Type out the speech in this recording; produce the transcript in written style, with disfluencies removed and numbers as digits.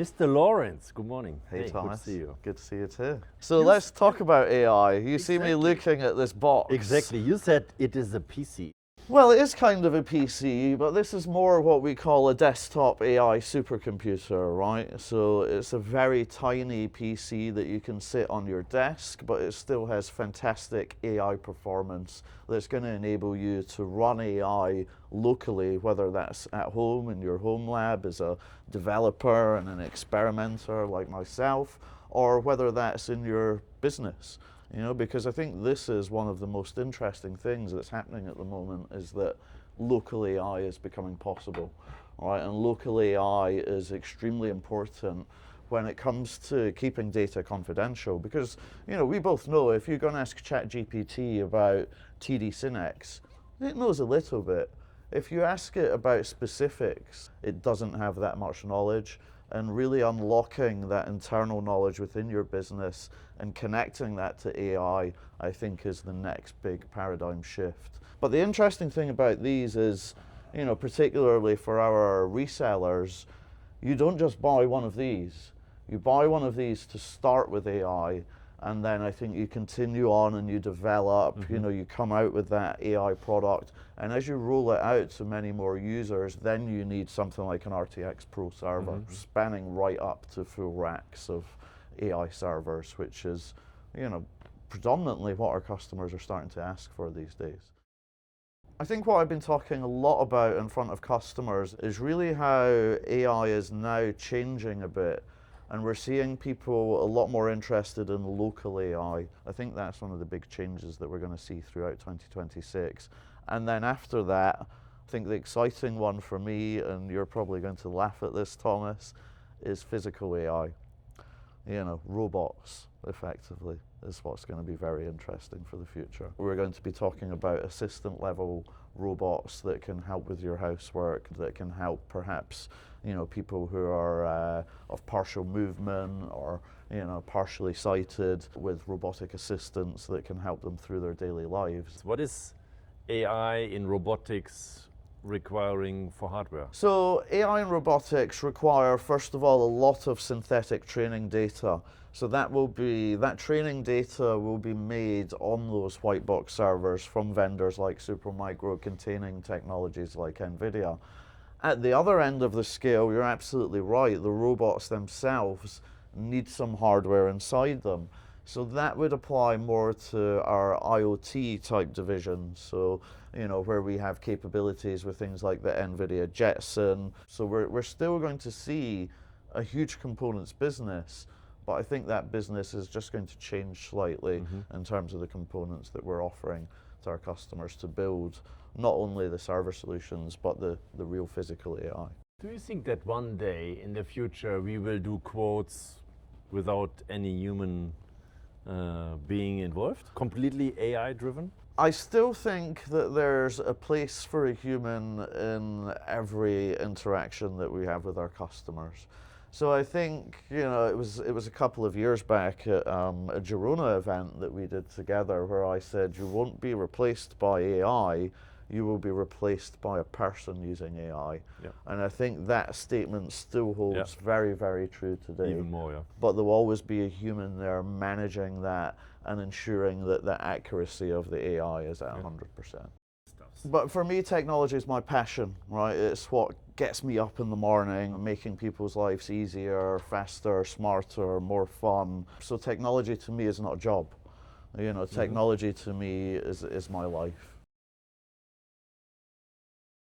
Mr. Lawrence, good morning. Hey Thomas, good to see you. Good to see you too. So let's talk about AI. You see me looking at this box. Exactly, you said it is a PC. Well, it is kind of a PC, but this is more what we call a desktop AI supercomputer, right? So it's a very tiny PC that you can sit on your desk, but it still has fantastic AI performance that's going to enable you to run AI locally, whether that's at home in your home lab as a developer and an experimenter like myself, or whether that's in your business. You know, because I think this is one of the most interesting things that's happening at the moment is that local AI is becoming possible, right? And local AI is extremely important when it comes to keeping data confidential because, you know, we both know if you're going to ask Chat GPT about TD SYNNEX, it knows a little bit. If you ask it about specifics, it doesn't have that much knowledge. And really unlocking that internal knowledge within your business and connecting that to AI, I think is the next big paradigm shift. But the interesting thing about these is, you know, particularly for our resellers, you don't just buy one of these. You buy one of these to start with AI, and then I think you continue on and you develop, you know, you come out with that AI product, and as you roll it out to many more users, then you need something like an RTX Pro server, spanning right up to full racks of AI servers, which is, you know, predominantly what our customers are starting to ask for these days. I think what I've been talking a lot about in front of customers is really how AI is now changing a bit. And we're seeing people a lot more interested in local AI. I think that's one of the big changes that we're going to see throughout 2026. And then after that, I think the exciting one for me, and you're probably going to laugh at this, Thomas, is physical AI. You know, robots, effectively, is what's going to be very interesting for the future. We're going to be talking about assistant level robots that can help with your housework, that can help perhaps, you know, people who are of partial movement or, you know, partially sighted with robotic assistants that can help them through their daily lives. What is AI in robotics requiring for hardware? So AI and robotics require, first of all, a lot of synthetic training data. So that training data will be made on those white box servers from vendors like Supermicro containing technologies like NVIDIA. At the other end of the scale, you're absolutely right, the robots themselves need some hardware inside them. So that would apply more to our IoT type division. So, you know, where we have capabilities with things like the NVIDIA Jetson. So we're still going to see a huge components business, but I think that business is just going to change slightly in terms of the components that we're offering to our customers to build not only the server solutions, but the real physical AI. Do you think that one day in the future we will do quotes without any human being involved? Completely AI driven? I still think that there's a place for a human in every interaction that we have with our customers. So I think, you know, it was a couple of years back at a Girona event that we did together where I said you won't be replaced by AI, you will be replaced by a person using AI. Yeah. And I think that statement still holds very, very true today. Even more, yeah. But there'll always be a human there managing that and ensuring that the accuracy of the AI is at 100%. But for me, technology is my passion, right? It's what gets me up in the morning, making people's lives easier, faster, smarter, more fun. So technology to me is not a job. You know, technology to me is my life.